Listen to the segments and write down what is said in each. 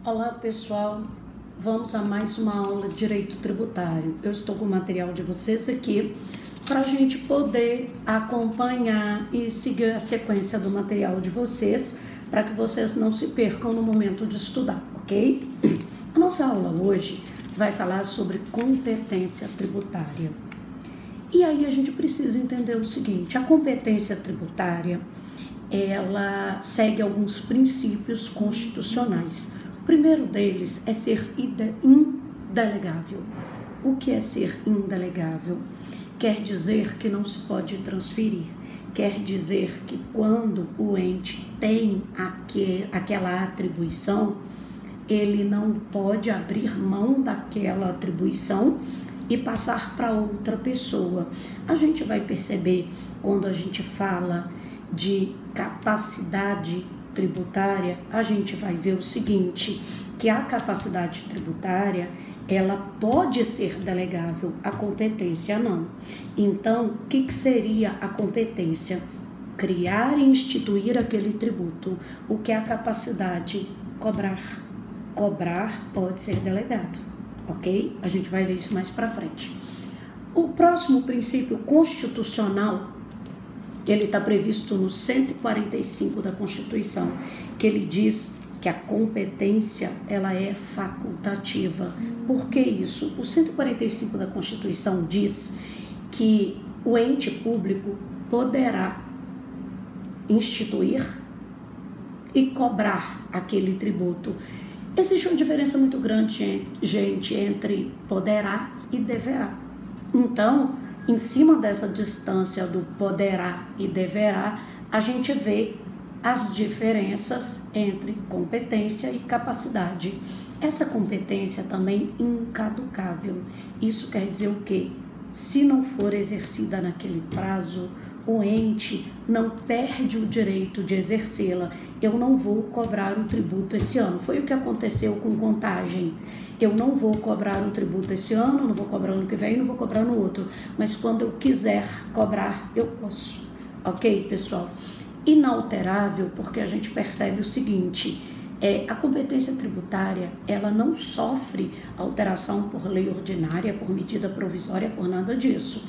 Olá pessoal, vamos a mais uma aula de Direito Tributário. Eu estou com o material de vocês aqui para a gente poder acompanhar e seguir a sequência do material de vocês, para que vocês não se percam no momento de estudar, ok? A nossa aula hoje vai falar sobre competência tributária. E aí a gente precisa entender o seguinte: a competência tributária, ela segue alguns princípios constitucionais. O primeiro deles é ser indelegável. O que é ser indelegável? Quer dizer que não se pode transferir. Quer dizer que quando o ente tem aquela atribuição, ele não pode abrir mão daquela atribuição e passar para outra pessoa. A gente vai perceber, quando a gente fala de capacidade tributária, a gente vai ver o seguinte, que a capacidade tributária, ela pode ser delegável, a competência não. Então, o que seria a competência? Criar e instituir aquele tributo. O que é a capacidade? Cobrar. Cobrar pode ser delegado, ok? A gente vai ver isso mais para frente. O próximo princípio constitucional, ele está previsto no 145 da Constituição, que ele diz que a competência, ela é facultativa. Por que isso? O 145 da Constituição diz que o ente público poderá instituir e cobrar aquele tributo. Existe uma diferença muito grande, gente, entre poderá e deverá. Então, em cima dessa distância do poderá e deverá, a gente vê as diferenças entre competência e capacidade. Essa competência também incaducável. Isso quer dizer o quê? Se não for exercida naquele prazo, o ente não perde o direito de exercê-la. Eu não vou cobrar o tributo esse ano. Foi o que aconteceu com Contagem. Eu não vou cobrar o tributo esse ano, não vou cobrar ano que vem, não vou cobrar no outro. Mas quando eu quiser cobrar, eu posso. Ok, pessoal? Inalterável, porque a gente percebe o seguinte: a competência tributária, ela não sofre alteração por lei ordinária, por medida provisória, por nada disso.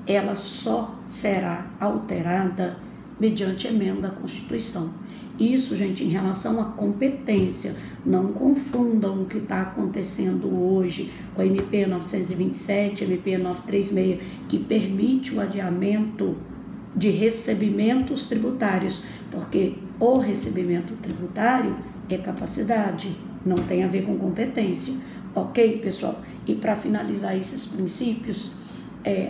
Ela só será alterada mediante emenda à Constituição. Isso, gente, em relação à competência. Não confundam o que está acontecendo hoje com a MP 927, MP 936, que permite o adiamento de recebimentos tributários, porque o recebimento tributário é capacidade, não tem a ver com competência. Ok, pessoal? E para finalizar esses princípios,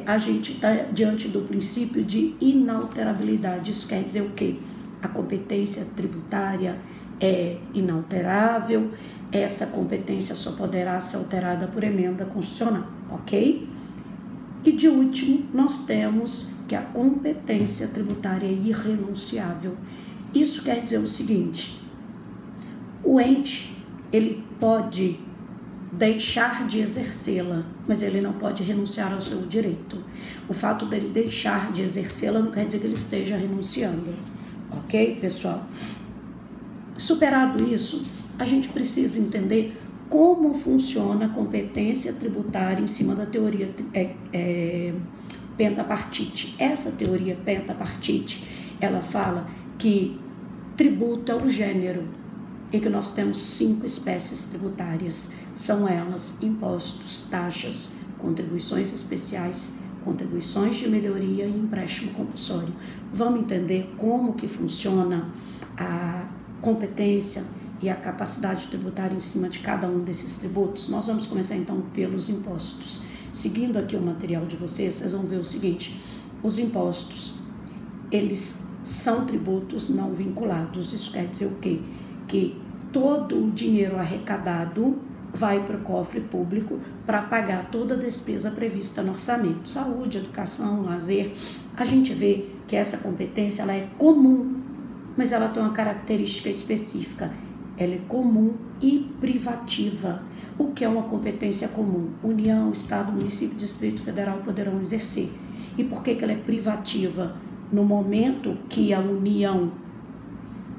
a gente está diante do princípio de inalterabilidade. Isso quer dizer o quê? A competência tributária é inalterável, essa competência só poderá ser alterada por emenda constitucional, ok? E de último, nós temos que a competência tributária é irrenunciável. Isso quer dizer o seguinte: o ente, ele pode deixar de exercê-la, mas ele não pode renunciar ao seu direito. O fato dele deixar de exercê-la não quer dizer que ele esteja renunciando, ok, pessoal? Superado isso, a gente precisa entender como funciona a competência tributária em cima da teoria pentapartite. Essa teoria pentapartite, ela fala que tributo é o gênero e que nós temos 5 espécies tributárias. São elas: impostos, taxas, contribuições especiais, contribuições de melhoria e empréstimo compulsório. Vamos entender como que funciona a competência e a capacidade tributária em cima de cada um desses tributos? Nós vamos começar então pelos impostos. Seguindo aqui o material de vocês, vocês vão ver o seguinte: os impostos, eles são tributos não vinculados. Isso quer dizer o quê? Que todo o dinheiro arrecadado vai para o cofre público para pagar toda a despesa prevista no orçamento. Saúde, educação, lazer. A gente vê que essa competência, ela é comum, mas ela tem uma característica específica. Ela é comum e privativa. O que é uma competência comum? União, Estado, município, Distrito Federal poderão exercer. E por que ela é privativa? No momento que a União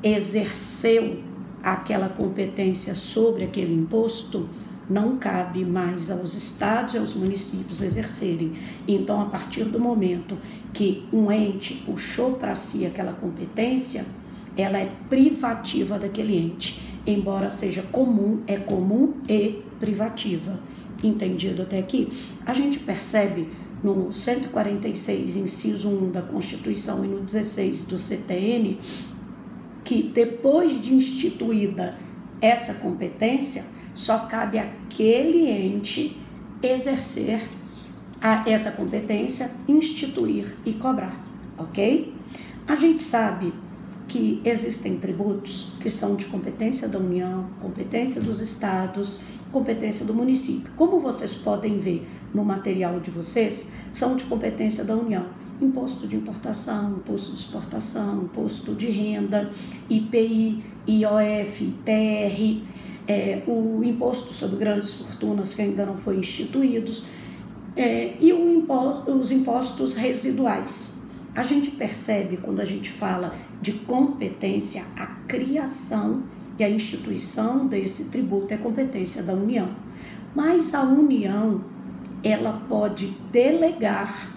exerceu aquela competência sobre aquele imposto, não cabe mais aos estados e aos municípios exercerem. Então, a partir do momento que um ente puxou para si aquela competência, ela é privativa daquele ente. Embora seja comum, é comum e privativa. Entendido até aqui? A gente percebe no 146, inciso 1 da Constituição e no 16 do CTN, que depois de instituída essa competência, só cabe àquele ente exercer essa competência, instituir e cobrar, ok? A gente sabe que existem tributos que são de competência da União, competência dos estados, competência do município. Como vocês podem ver no material de vocês, são de competência da União. Imposto de importação, imposto de exportação, imposto de renda, IPI, IOF, ITR, o imposto sobre grandes fortunas que ainda não foi instituídos, e os impostos residuais. A gente percebe, quando a gente fala de competência, a criação e a instituição desse tributo é competência da União. Mas a União, ela pode delegar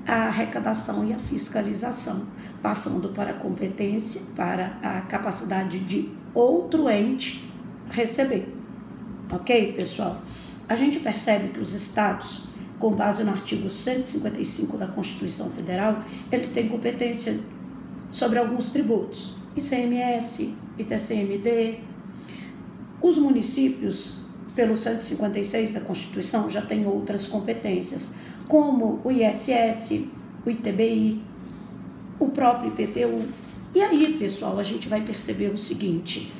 a arrecadação e a fiscalização, passando para a competência, para a capacidade de outro ente receber. Ok, pessoal? A gente percebe que os estados, com base no artigo 155 da Constituição Federal, ele tem competência sobre alguns tributos, ICMS, ITCMD. Os municípios, pelo 156 da Constituição, já têm outras competências, como o ISS, o ITBI, o próprio IPTU. E aí, pessoal, a gente vai perceber o seguinte: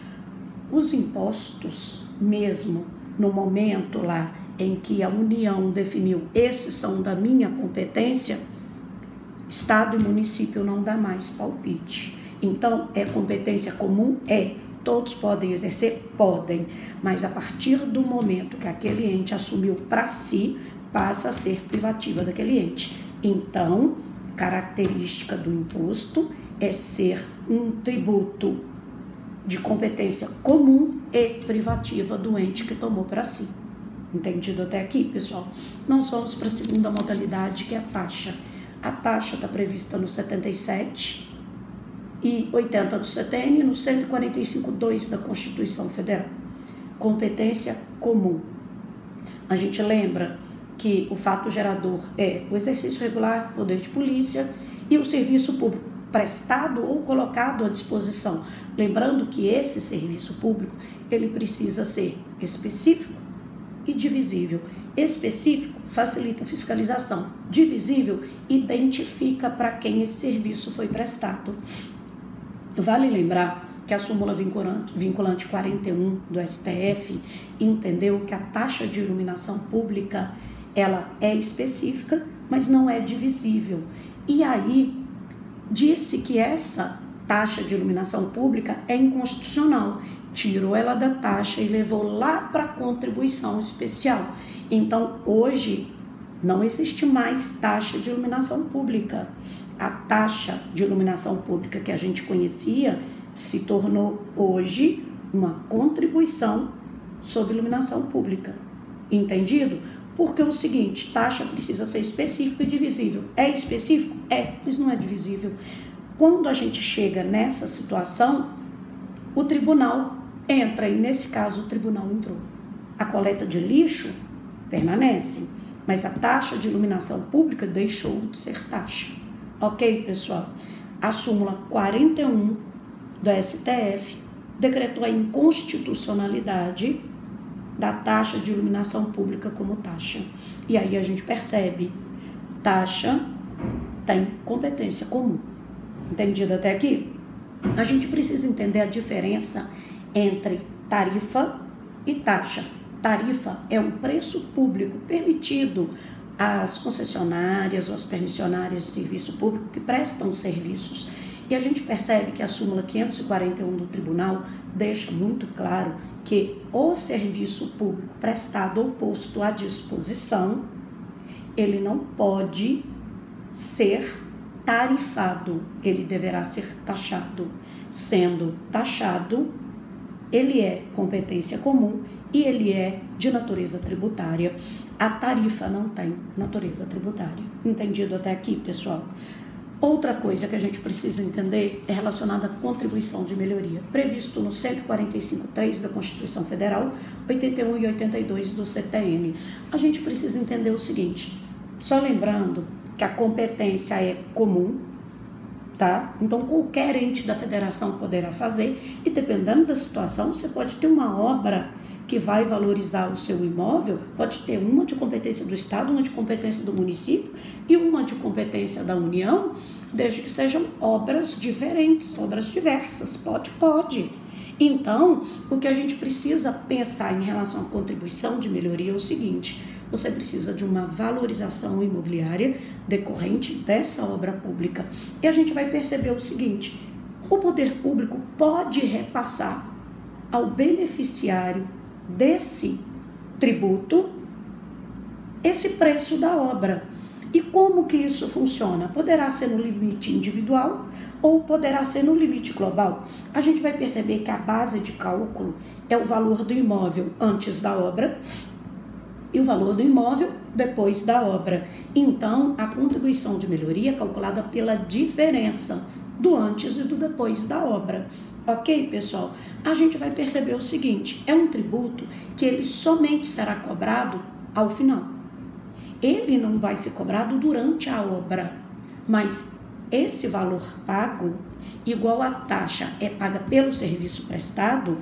os impostos, mesmo no momento lá em que a União definiu, esses são da minha competência, Estado e município não dá mais palpite. Então, é competência comum? Todos podem exercer? Podem. Mas a partir do momento que aquele ente assumiu para si, passa a ser privativa daquele ente. Então, característica do imposto é ser um tributo de competência comum e privativa do ente que tomou para si. Entendido até aqui, pessoal? Nós vamos para a segunda modalidade, que é a taxa. A taxa está prevista no 77 e 80 do CTN e no 145.2 da Constituição Federal. Competência comum. A gente lembra que o fato gerador é o exercício regular do poder de polícia e o serviço público prestado ou colocado à disposição. Lembrando que esse serviço público, ele precisa ser específico e divisível. Específico facilita a fiscalização. Divisível identifica para quem esse serviço foi prestado. Vale lembrar que a súmula vinculante 41 do STF entendeu que a taxa de iluminação pública, ela é específica, mas não é divisível. E aí disse que essa taxa de iluminação pública é inconstitucional. Tirou ela da taxa e levou lá para a contribuição especial. Então, hoje, não existe mais taxa de iluminação pública. A taxa de iluminação pública que a gente conhecia se tornou hoje uma contribuição sobre iluminação pública. Entendido? Porque é o seguinte, taxa precisa ser específico e divisível. É específico? Mas não é divisível. Quando a gente chega nessa situação, o tribunal entra, e nesse caso o tribunal entrou. A coleta de lixo permanece, mas a taxa de iluminação pública deixou de ser taxa. Ok, pessoal? A súmula 41 do STF decretou a inconstitucionalidade da taxa de iluminação pública como taxa. E aí a gente percebe, taxa tem competência comum. Entendido até aqui? A gente precisa entender a diferença entre tarifa e taxa. Tarifa é um preço público permitido às concessionárias ou às permissionárias de serviço público que prestam serviços. E a gente percebe que a súmula 541 do tribunal deixa muito claro que o serviço público prestado ou posto à disposição, ele não pode ser tarifado, ele deverá ser taxado. Sendo taxado, ele é competência comum e ele é de natureza tributária. A tarifa não tem natureza tributária. Entendido até aqui, pessoal? Outra coisa que a gente precisa entender é relacionada à contribuição de melhoria, previsto no 145.3 da Constituição Federal, 81 e 82 do CTN. A gente precisa entender o seguinte, só lembrando que a competência é comum, tá? Então, qualquer ente da federação poderá fazer e, dependendo da situação, você pode ter uma obra que vai valorizar o seu imóvel, pode ter uma de competência do Estado, uma de competência do município e uma de competência da União, desde que sejam obras diferentes, obras diversas, pode. Então, o que a gente precisa pensar em relação à contribuição de melhoria é o seguinte, você precisa de uma valorização imobiliária decorrente dessa obra pública. E a gente vai perceber o seguinte, o poder público pode repassar ao beneficiário desse tributo esse preço da obra. E como que isso funciona? Poderá ser no limite individual ou poderá ser no limite global. A gente vai perceber que a base de cálculo é o valor do imóvel antes da obra e o valor do imóvel depois da obra. Então, a contribuição de melhoria é calculada pela diferença do antes e do depois da obra. Ok, pessoal? A gente vai perceber o seguinte, é um tributo que ele somente será cobrado ao final. Ele não vai ser cobrado durante a obra, mas esse valor pago, igual a taxa é paga pelo serviço prestado,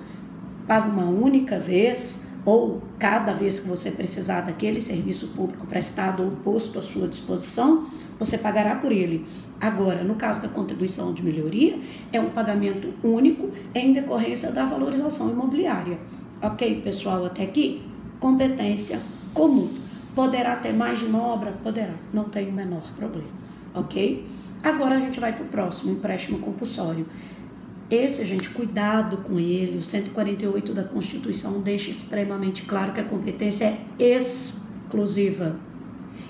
paga uma única vez, ou cada vez que você precisar daquele serviço público prestado ou posto à sua disposição, você pagará por ele. Agora, no caso da contribuição de melhoria, é um pagamento único em decorrência da valorização imobiliária. Ok, pessoal, até aqui? Competência comum. Poderá ter mais de uma obra? Poderá, não tem o menor problema, ok? Agora a gente vai para o próximo, empréstimo compulsório. Esse, gente, cuidado com ele, o 148 da Constituição deixa extremamente claro que a competência é exclusiva.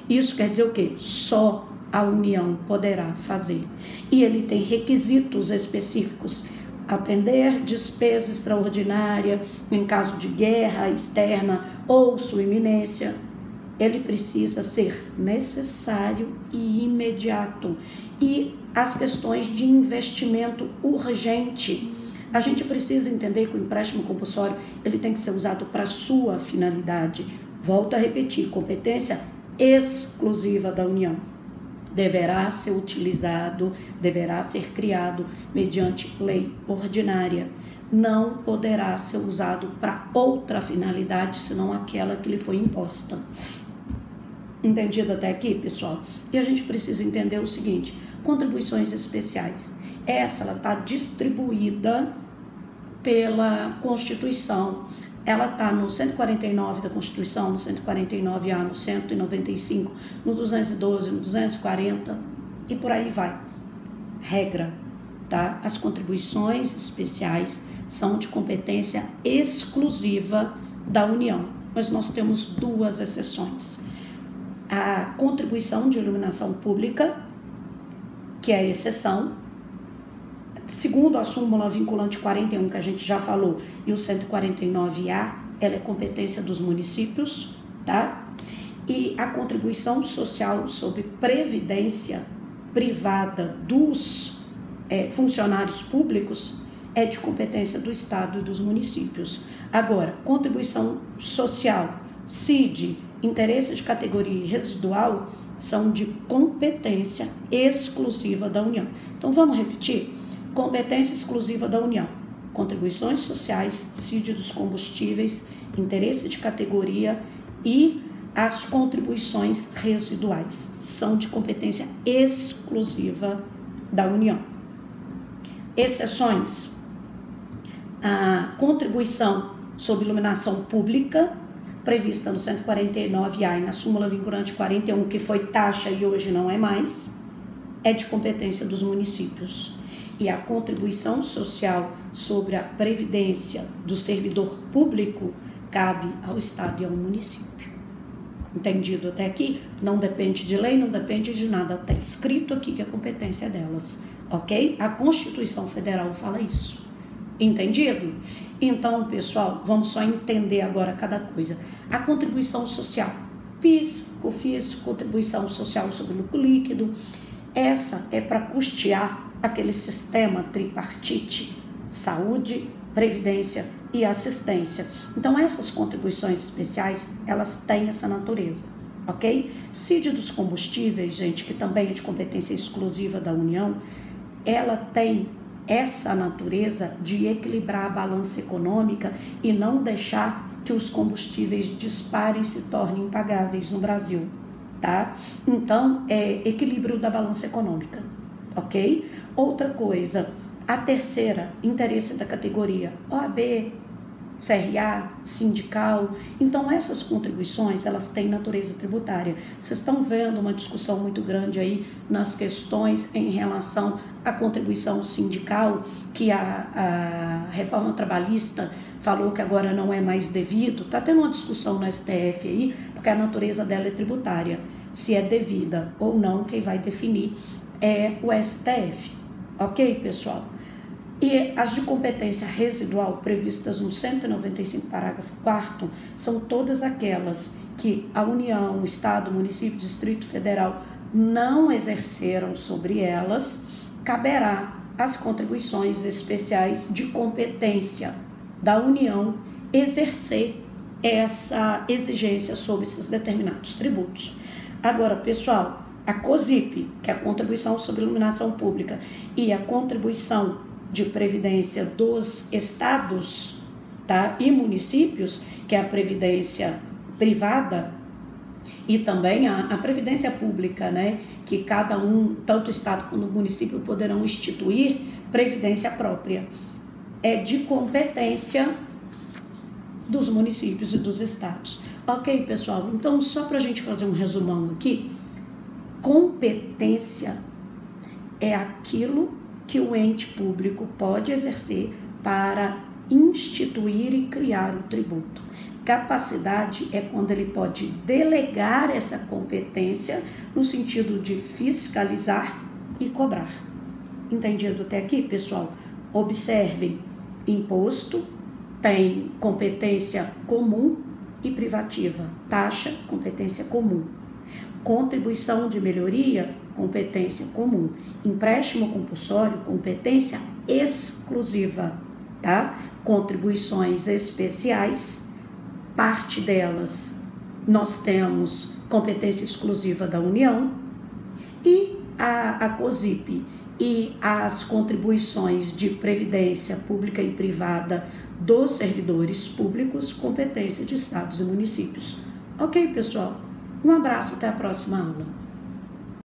Isso quer dizer o quê? Só a União poderá fazer. E ele tem requisitos específicos, atender despesa extraordinária em caso de guerra externa ou sua iminência. Ele precisa ser necessário e imediato. E as questões de investimento urgente. A gente precisa entender que o empréstimo compulsório ele tem que ser usado para sua finalidade. Volto a repetir, competência exclusiva da União. Deverá ser utilizado, deverá ser criado mediante lei ordinária. Não poderá ser usado para outra finalidade, senão aquela que lhe foi imposta. Entendido até aqui, pessoal? E a gente precisa entender o seguinte, contribuições especiais. Essa ela está distribuída pela Constituição. Ela está no 149 da Constituição, no 149A, no 195, no 212, no 240 e por aí vai. Regra, tá? As contribuições especiais são de competência exclusiva da União, mas nós temos duas exceções. A contribuição de iluminação pública, que é a exceção, segundo a súmula vinculante 41, que a gente já falou, e o 149A, ela é competência dos municípios, tá? E a contribuição social sobre previdência privada dos funcionários públicos é de competência do Estado e dos municípios. Agora, contribuição social, CID, interesse de categoria residual, são de competência exclusiva da União. Então, vamos repetir? Competência exclusiva da União, contribuições sociais, CID dos combustíveis, interesse de categoria e as contribuições residuais são de competência exclusiva da União. Exceções, a contribuição sobre iluminação pública, prevista no 149A e na súmula vinculante 41, que foi taxa e hoje não é mais, é de competência dos municípios. E a contribuição social sobre a previdência do servidor público cabe ao Estado e ao município. Entendido até aqui? Não depende de lei, não depende de nada. Está escrito aqui que a competência é delas, ok? A Constituição Federal fala isso. Entendido? Então, pessoal, vamos só entender agora cada coisa. A contribuição social, PIS, COFINS, contribuição social sobre lucro líquido, essa é para custear aquele sistema tripartite, saúde, previdência e assistência. Então, essas contribuições especiais, elas têm essa natureza, ok? CID dos combustíveis, gente, que também é de competência exclusiva da União, ela tem essa natureza de equilibrar a balança econômica e não deixar que os combustíveis disparem e se tornem impagáveis no Brasil, tá? Então, é equilíbrio da balança econômica, ok? Outra coisa, a terceira, interesse da categoria, OAB, CRA, sindical. Então, essas contribuições, elas têm natureza tributária. Vocês estão vendo uma discussão muito grande aí nas questões em relação à contribuição sindical, que a reforma trabalhista falou que agora não é mais devido. Está tendo uma discussão no STF aí, porque a natureza dela é tributária. Se é devida ou não, quem vai definir é o STF. Ok, pessoal? E as de competência residual previstas no 195, parágrafo 4º, são todas aquelas que a União, o Estado, o município, Distrito Federal não exerceram sobre elas, caberá às contribuições especiais de competência da União exercer essa exigência sobre esses determinados tributos. Agora, pessoal, a COSIP, que é a Contribuição sobre Iluminação Pública, e a contribuição de previdência dos estados, tá, e municípios, que é a previdência privada, e também a previdência pública, né, que cada um, tanto o estado quanto o município, poderão instituir previdência própria. É de competência dos municípios e dos estados. Ok, pessoal? Então, só para a gente fazer um resumão aqui, competência é aquilo que o ente público pode exercer para instituir e criar o tributo. Capacidade é quando ele pode delegar essa competência no sentido de fiscalizar e cobrar. Entendido até aqui, pessoal? Observem, imposto tem competência comum e privativa. Taxa, competência comum. Contribuição de melhoria, competência comum. Empréstimo compulsório, competência exclusiva, tá? Contribuições especiais, parte delas nós temos competência exclusiva da União, e a COSIP e as contribuições de previdência pública e privada dos servidores públicos, competência de estados e municípios. Ok, pessoal? Um abraço, até a próxima aula.